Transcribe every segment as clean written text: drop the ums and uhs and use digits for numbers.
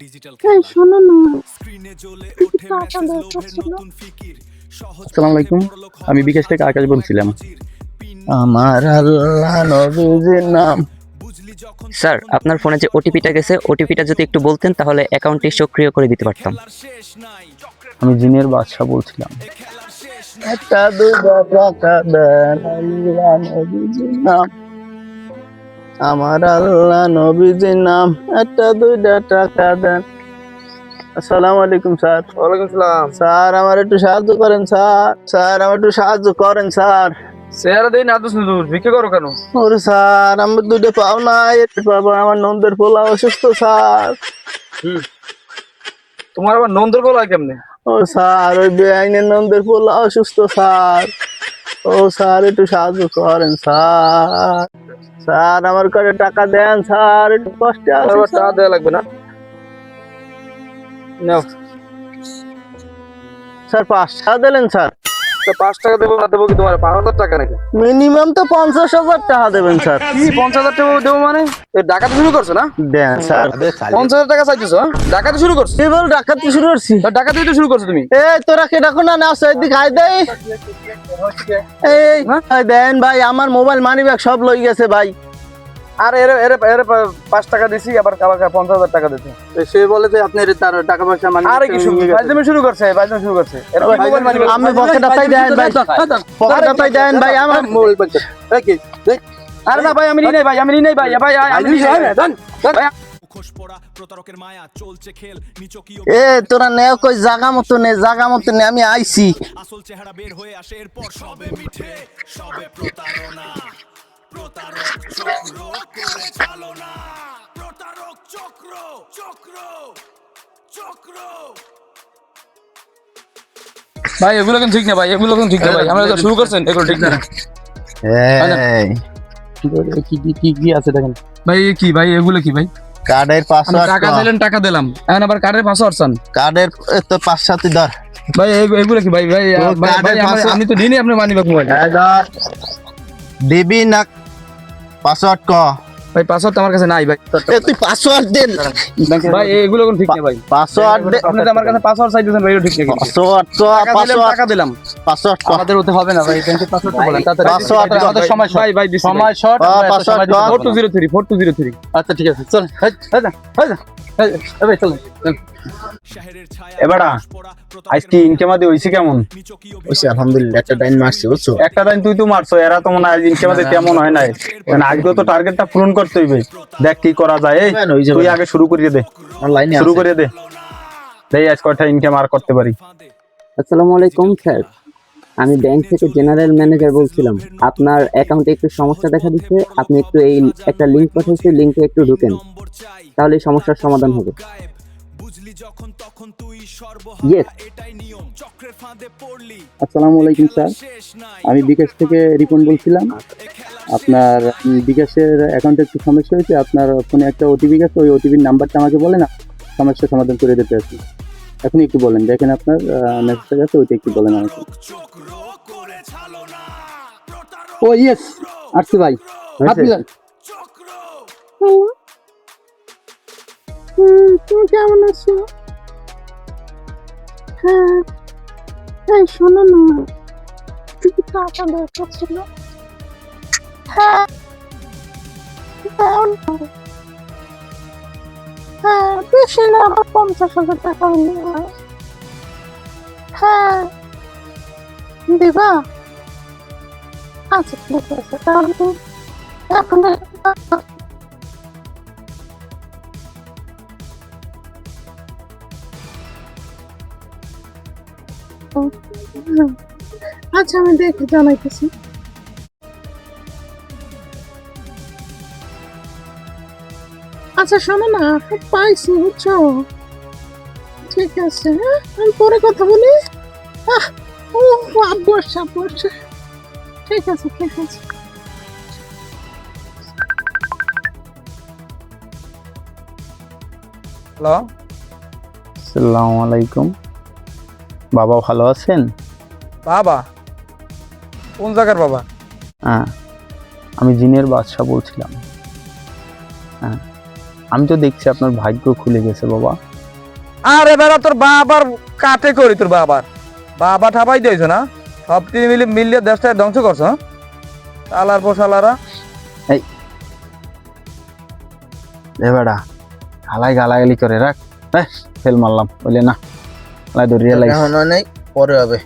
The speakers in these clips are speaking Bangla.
ডিজিটাল এই খেলা শোনো না, স্ক্রিনে জ্বলে একটু ওঠে টাকা মেসেজ দরকার লোভের ছিল। নতুন ফিকির সহজ আসসালামু আলাইকুম। আমি বিকাশ থেকে আকাশ বলছিলাম। আমার আল্লাহ নবীজির নাম। বুঝলি যখন স্যার, আপনার ফোনে যে ওটিপিটা গেছে, ওটিপিটা যদি একটু বলতেন তাহলে অ্যাকাউন্টটি সক্রিয় করে দিতে পারতাম। খেলার শেষ নাই চক্রের আমি জিনের বাদশা বলছিলাম। খেলার শেষ নাই একটা দুইটা টাকা দেন, আল্লাহ নবীজির নাম। আমার আল্লাহ নবীজির নাম। একটা দুইটা টাকা দেন। আসসালামু আলাইকুম স্যার। ওয়ালাইকুম সালাম। স্যার আমার একটু সাহায্য করেন স্যার। স্যার আমার একটু সাহায্য করেন স্যার। চেহারা দেই না তো সুন্দর ভিক্ষে করো কেন? ওরে স্যার আমার দুটো পাও নাই, বাবা আমার নন্দের পোলা অসুস্থ স্যার। তোমার আবার নন্দর বলা কেমনে? ও স্যার ওই বেআইনের নন্দের পোলা অসুস্থ স্যার। ও স্যার একটু সাহায্য করেন স্যার। স্যার আমার কাছে টাকা দেন স্যার, একটু কষ্টে আছে আবার টাকা স্যার। দেওয়া লাগবে না। নাও, স্যার 5 টাকা দিলেন স্যার। তা 5 টাকা দেবো না দেবো কি তোমার 5,000 টাকা নাকি? মিনিমাম তো 50,000 টাকা দেবেন স্যার। কি 50,000 টাকা দেবো মানে? ডাকাতি শুরু করছো না? দেন স্যার। 50,000 টাকা চাইতেছো? ডাকাতি শুরু করছো? কি বল ডাকাতি শুরু করছি? ডাকাতি তো শুরু করছো তুমি। এ তোরা কে ডাকো না, নাও এদিকে আয় দেই। এই আয় দেন ভাই, আমার মোবাইল মানি ব্যাগ সব লই গেছে ভাই। আর এর এর এর 5 টাকা দিছি, আবার 50,000 টাকা দিতে। সে বলে যে আপনি তার টাকা পয়সা মানি আরে কি শুরু ফাইজলামি শুরু করছে, ফাইজলামি শুরু করছে। এর মোবাইল মানি আমি পকেটটাই দেন ভাই, পকেটটাই দেন ভাই আমার মোবাইল পকেট। আরে না ভাই, আমি নিই নাই ভাই, আমি নিই নাই ভাই, ভাই আমি নিই নাই। ভাই মুখোশ পড়া প্রতারকের মায়া চলছে খেল নিচকীয় এ তোরা নে কই জায়গা মতো নে, জায়গা মতো নে, আমি আইছি। আসল চেহারা বের হয়ে আসে এরপর সবে মিঠে সবে প্রতারণা প্রতারক চক্র করে চালনা প্রতারক চক্র চক্র চক্র ভাই এগুলো কিন্তু ঠিক না ভাই, এগুলো কিন্তু ঠিক না ভাই, আমরা শুরু করছেন এগুলো ঠিক না এই কি কি কি কি আছে দেখেন। ভাই। কি ভাই এগুলো কি ভাই? কার্ডের পাসওয়ার্ড, টাকা দিলেন, টাকা দিলাম, এখন আবার কার্ডের পাসওয়ার্ড চান। কার্ডের তো 5-7 ধর। ভাই এগুলো কি ভাই? ভাই তো ভাই, কার্ডের password- আমি তো দিনই আপনি মানি ব্যাগ মোবাইল। ধর দিবি না পাসওয়ার্ড ক। ভাই পাসওয়ার্ড আমার কাছে নাই ভাই। এ তুই পাসওয়ার্ড দেন ভাই এগুলো কোন ঠিক না ভাই। পাসওয়ার্ড দে। আপনি তো আমার কাছে পাসওয়ার্ড চাইতেছেন ভাই, এটা ঠিক না। পাসওয়ার্ড তো টাকা দিলাম পাসওয়ার্ড ক। আমাদের হতে হবে না ভাই, ব্যাংকের পাসওয়ার্ড বলেন তাড়াতাড়ি। Password আমাদের সময় ভাই ভাই সময় শর্ট। পাসওয়ার্ড ক। 4203 আচ্ছা ঠিক আছে, চল ভাই চল। শহরের ছায়া এবারা আজকে ইনকামাদি হইছে কেমন? নিচকীয় ওইসে আলহামদুলিল্লাহ একটা টাইম মারছি বুঝছো। একটা দিন তুই তো মারছো, এরা তো মনে হয় ইনকামাদি তেমন হয় নাই। মানে আজকে তো টার্গেটটা পূরণ করতে হইবে। দেখ কি করা যায়। এই হয়ে যাবে। তুই আগে শুরু করিয়ে দে, অনলাইনে শুরু করিয়ে দে। দেই আজ কয়টা ইনকাম আর করতে পারি। আসসালামু আলাইকুম স্যার, আমি ব্যাংক থেকে জেনারেল ম্যানেজার বলছিলাম। আপনার অ্যাকাউন্টে একটু সমস্যা দেখা দিচ্ছে, আপনি একটু এই একটা লিংক পাঠিয়েছি, লিংকে একটু ঢুকেন, তাহলে এই সমস্যার সমাধান হবে। বুঝলি যখন তখন তুই Yes. সর্বহারা এটাই নিয়ম চক্রের ফাঁদে পড়লি আসসালামু আলাইকুম স্যার, শেষ নাই আমি বিকাশ থেকে রিপন বলছিলাম। আপনার বিকাশের অ্যাকাউন্টে একটু সমস্যা হয়েছে, আপনার ফোনে একটা ওটিপি গেছে, ওই ওটিপির নাম্বারটা আমাকে বলেন, সমস্যার সমাধান করে দিতে আসি। এখন একটু বলেন, দেখেন আপনার মেসেজটা গেছে, ওইটা একটু বলেন আমাকে। চক্র করে ছালনা প্রতারক ও ইয়েস, আসছি ভাই। আপনি চক্র তুমি কেমন আছো? হ্যাঁ, এই শোনো না, একটু টাকা দরকার ছিল। হ্যাঁ, দাও না। হ্যাঁ, বেশি না, আমার 50,000 টাকা হলে হয়। হ্যাঁ, দিবা? আচ্ছা ঠিক আছে, তাহলে এখন আচ্ছা আমি দেখে জানাইতেছি। আচ্ছা শোনো না, পাইছি বুঝছো? ঠিক আছে, হ্যাঁ আমি পরে কথা বলি। ও বর্ষা বর্ষা, ঠিক আছে ঠিক আছে। হ্যালো, আসসালামু আলাইকুম। বাবা ভালো আছেন? বাবা কোন জায়গার বাবা? হ্যাঁ, আমি জিনের বাদশা বলছিলাম। হ্যাঁ, আমি তো দেখছি আপনার ভাগ্য খুলে গেছে বাবা। আরে বেড়া তোর বাবার কাটে করি, তোর বাবা ঠাপাই দিয়েছে না, সব কিছু মিলিয়ে দেশটা ধ্বংস করছো। শালার পোশালারা বেড়া হালাই গালাগালি করে রাখ, ফেল মারলাম বলে না রিয়েলাইজ নেই, পরে হবে।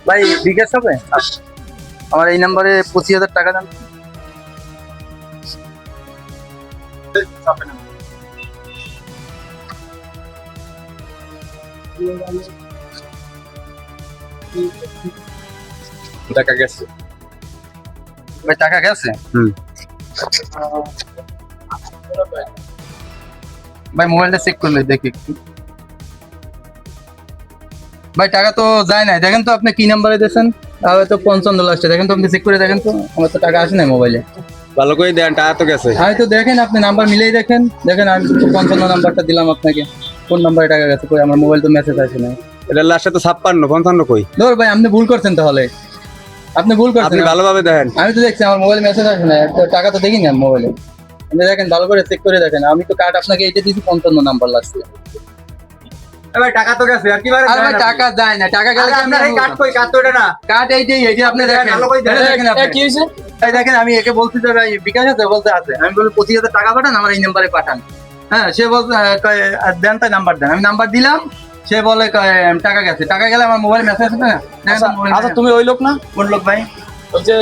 ভাই বিকাশ হবে? আমার এই নাম্বারে 25,000 টাকা দেন। টাকা গেছে ভাই টাকা গেছে? ভাই মোবাইলটা চেক করলে দেখি একটু। ভাই টাকা তো যায় নাই, দেখেন তো আপনি কি নাম্বারে দিয়েছেন। তাহলে তো 55 লাস্টে, দেখেন তো আপনি চেক করে দেখেন তো। আমার তো টাকা আসে নাই মোবাইলে। ভালো করে দেন, টাকা তো গেছে। আমি তো দেখেন, আপনি নাম্বার মিলেই দেখেন। দেখেন আমি তো 55 নাম্বারটা দিলাম আপনাকে, কোন নাম্বারে টাকা গেছে কই? আমার মোবাইল তো মেসেজ আসে নাই। এটা লাস্টে তো 56 55 কই? ধর ভাই আপনি ভুল করছেন, তাহলে আপনি ভুল করছেন। আপনি ভালোভাবে দেখেন। আমি তো দেখছি আমার মোবাইল মেসেজ আসে নাই, তো টাকা তো দেখিনি আমি মোবাইলে। আপনি দেখেন, ভালো করে চেক করে দেখেন। আমি তো কার্ড আপনাকে এইটা দিয়েছি 55 নাম্বার লাস্টে। ভাই টাকা তো গেছে, আর কি বারে আর ভাই টাকা যায় না, টাকা গেলে কি আপনার এই কাট কই? কাট তো এটা না, কার্ড এইটাই, এই যে আপনি দেখেন। ভালো করে দেখেন। দেখেন আপনি। কি হইছে? ভাই দেখেন, আমি একে বলছি যে ভাই বিকাশ আছে, বলতে আছে। আমি বলি 25,000 টাকা পাঠান, আমার এই নাম্বারে পাঠান। হ্যাঁ, সে বলছে দেন, তাই নাম্বার দেন। আমি নাম্বার দিলাম, সে বলে টাকা গেছে। টাকা গেলে আমার মোবাইল মেসেজ আসবে না। আচ্ছা তুমি ওই লোক না, কোন লোক ভাই? ওই যে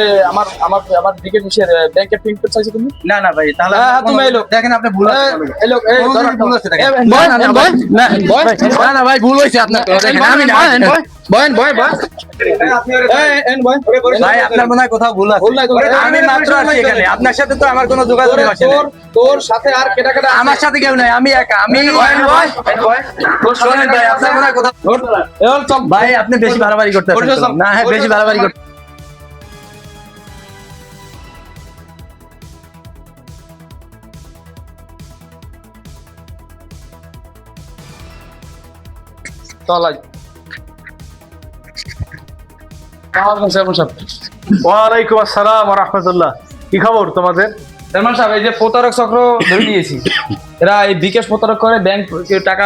আমার দিকে বিষয়ের ব্যাংকের প্রিন্ট করতে চাইছো তুমি? না না ভাই, তাহলে হ্যাঁ, তুমি এই লোক। দেখেন আপনি ভুল আছে। এই লোক এই কোনোদিন ভুল আছে দেখেন। বয় না বয় না ভাই, ভুল হয়েছে আপনার। দেখেন আমি না, বয় এন বয় ভাই আপনার মনে হয় কোথাও ভুল আছে। ভুল নাই তো। আমি মাত্র আসছি এখানে, আপনার সাথে তো আমার কোনো যোগাযোগ আছে না। তোর সাথে আর কেটা কেটা আমার সাথে কেউ নাই, আমি একা। আমি শোনেন ভাই, আপনার মনে হয় কোথাও চল ভাই, আপনি বেশি বাড়াবাড়ি করতে আছেন। না হ্যাঁ, বেশি বাড়াবাড়ি করতে। চল আই ওয়ালাইকুম আসসালাম ওয়া রাহমাতুল্লাহ। কি খবর তোমাদের? সালমান সাহেব, এই যে প্রতারক চক্র ধরে নিয়েছি। এরা এই বিকাশ প্রতারক করে, ব্যাংক টাকা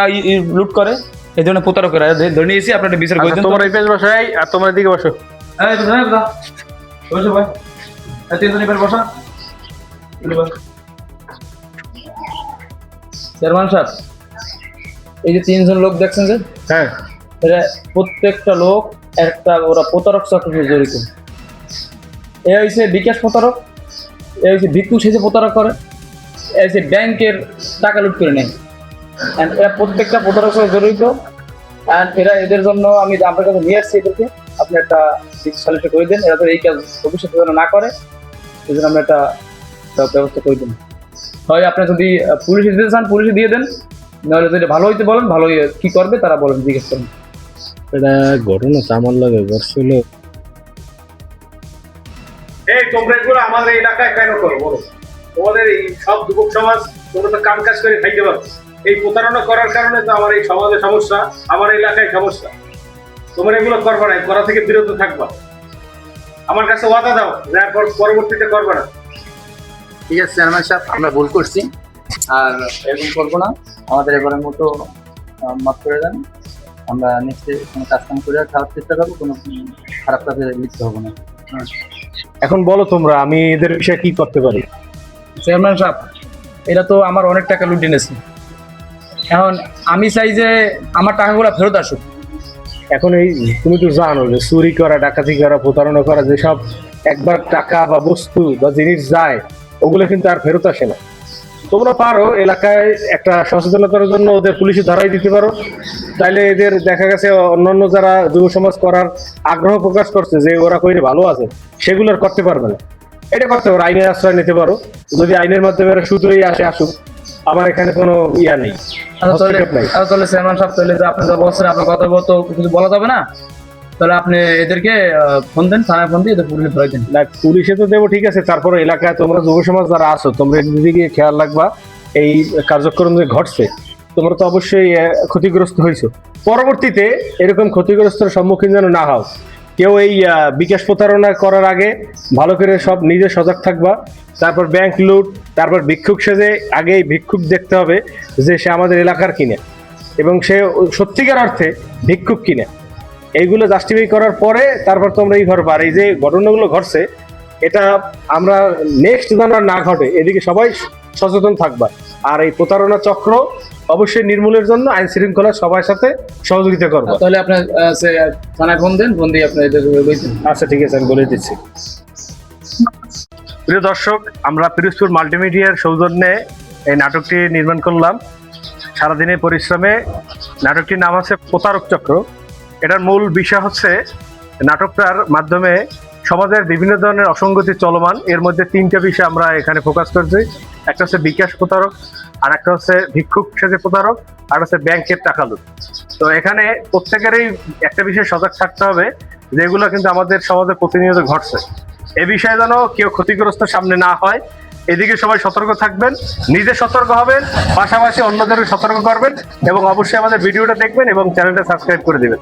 লুট করে, এই জন্য প্রতারক করে ধরে নিয়েছি। আপনার বিচার করে দেন। তোমার এই পেজ বসাই আর তোমার এদিকে বসো। এই তো ধরে দাও, বসো ভাই। এই তিনজন এবার বসা। সালমান সাহেব, এই যে 3জন লোক দেখছেন যে, হ্যাঁ, এরা প্রত্যেকটা লোক একটা ওরা প্রতারক চক্রে জড়িত। এ হচ্ছে বিকাশ প্রতারক, এ হচ্ছে ভিক্ষু সেজে প্রতারক করে, এ হচ্ছে ব্যাংকের টাকা লুট করে নেয়। অ্যান্ড এরা প্রত্যেকটা প্রতারক সঙ্গে জড়িত। অ্যান্ড এরা এদের জন্য আমি আপনার কাছে নিয়ে আসছি এদেরকে। আপনি একটা সালিশে করে দেন, এরা তো এই কাজ ভবিষ্যতে যেন না করে, সেই জন্য আমরা একটা ব্যবস্থা করে দিন। হয় আপনি যদি পুলিশে দিতে চান পুলিশে দিয়ে দেন, নাহলে যদি ভালো হইতে বলেন, ভালো কি করবে তারা বলেন, জিজ্ঞেস করেন। এটা ঘটনা তো আমার লাগে ঘটছিল। এই তোমরা এগুলো আমাদের এলাকায় কেন করো বলো? তোমাদের এই সব যুবক সমাজ তোমরা তো কাম কাজ করে খাইতে পারো। এই প্রতারণা করার কারণে তো আমার এই সমাজে সমস্যা, আমার এলাকায় সমস্যা। তোমরা এগুলো করবে না, করা থেকে বিরত থাকবা। আমার কাছে ওয়াদা দাও, যা পরবর্তীতে করবে না। ঠিক আছে চেয়ারম্যান সাহেব, আমরা ভুল করছি, আর এরকম করবো না। আমাদের এবারের মতো মাফ করে দেন। আমরা নেক্সটে কোনো কাজ কাম করে খাওয়ার চেষ্টা করবো, কোনো খারাপ কাজে লিপ্ত হবো না। এখন বলো তোমরা, আমি এদের বিষয়ে কি করতে পারি? চেয়ারম্যান সাহেব, এটা তো আমার অনেক টাকা লুটে নিয়েছে। এখন আমি চাই যে আমার টাকাগুলো ফেরত আসুক। এখন এই তুমি তো জানো যে চুরি করা, ডাকাতি করা, প্রতারণা করা, যেসব একবার টাকা বা বস্তু বা জিনিস যায়, ওগুলো কিন্তু আর ফেরত আসে না। তোমরা পারো এলাকায় একটা সচেতনতার জন্য ওদের পুলিশে ধরাই দিতে পারো। তাইলে এদের দেখা গেছে অন্যান্য যারা যুব সমাজ করার আগ্রহ প্রকাশ করছে যে ওরা কইরে ভালো আছে, সেগুলো আর করতে পারবে না। এটা করতে পারো, আইনের আশ্রয় নিতে পারো। যদি আইনের মাধ্যমে এরা শুধুই আসুক, আমার এখানে কোনো ইয়া নেই, হস্তক্ষেপ নাই। তাহলে চেয়ারম্যান সাহেব, তাহলে যে আপনি যা বলছেন আপনার কথা তো কিছু বলা যাবে না, তাহলে আপনি এদেরকে ফোন দেন, থানায় ফোন দিয়ে এদের পুলিশে ধরাই দেন। না, পুলিশে তো দেবো, ঠিক আছে। তারপরে এলাকায় তোমরা যুব সমাজ যারা আছো, তোমরা দিকে খেয়াল রাখবা। এই কার্যক্রম যে ঘটছে, তোমরা তো অবশ্যই ক্ষতিগ্রস্ত হয়েছো। পরবর্তীতে এরকম ক্ষতিগ্রস্তের সম্মুখীন যেন না হও, কেউ এই বিকাশ প্রতারণা করার আগে ভালো করে সব নিজে সজাগ থাকবা। তারপর ব্যাংক লুট, তারপর ভিক্ষুক সেজে আগে এই ভিক্ষুক দেখতে হবে যে সে আমাদের এলাকার কিনে এবং সে সত্যিকার অর্থে ভিক্ষুক কিনে। এইগুলো জাস্টিফাই করার পরে তারপর তোমরা এই ঘর বার। এই যে ঘটনাগুলো ঘটছে এটা আমরা নেক্সট যেন আর না ঘটে এদিকে সবাই সচেতন থাকবা। আর এই প্রতারণা চক্র অবশ্যই নির্মূলের জন্য আইন শৃঙ্খলা সবার সাথে সহযোগিতা করবো। তাহলে আপনার থানায় ফোন দেন, ফোন দিয়ে আপনার আচ্ছা ঠিক আছে, আমি বলে দিচ্ছি। প্রিয় দর্শক, আমরা পিরোজপুর মাল্টিমিডিয়ার সৌজন্যে এই নাটকটি নির্মাণ করলাম। সারাদিনের পরিশ্রমে নাটকটির নাম আছে প্রতারক চক্র। এটার মূল বিষয় হচ্ছে নাটকটার মাধ্যমে সমাজের বিভিন্ন ধরনের অসঙ্গতি চলমান, এর মধ্যে 3টা বিষয় আমরা এখানে ফোকাস করছি। একটা হচ্ছে বিকাশ প্রতারক, আর একটা হচ্ছে ভিক্ষুক সেজে প্রতারক, আর হচ্ছে ব্যাংকের টাকা লুট। তো এখানে প্রত্যেকেরই একটা বিষয় সজাগ থাকতে হবে, যেগুলো কিন্তু আমাদের সমাজে প্রতিনিয়ত ঘটছে। এ বিষয়ে যেন কেউ ক্ষতিগ্রস্ত সামনে না হয়, এদিকে সবাই সতর্ক থাকবেন, নিজে সতর্ক হবেন, পাশাপাশি অন্যদেরও সতর্ক করবেন এবং অবশ্যই আমাদের ভিডিওটা দেখবেন এবং চ্যানেলটা সাবস্ক্রাইব করে দিবেন।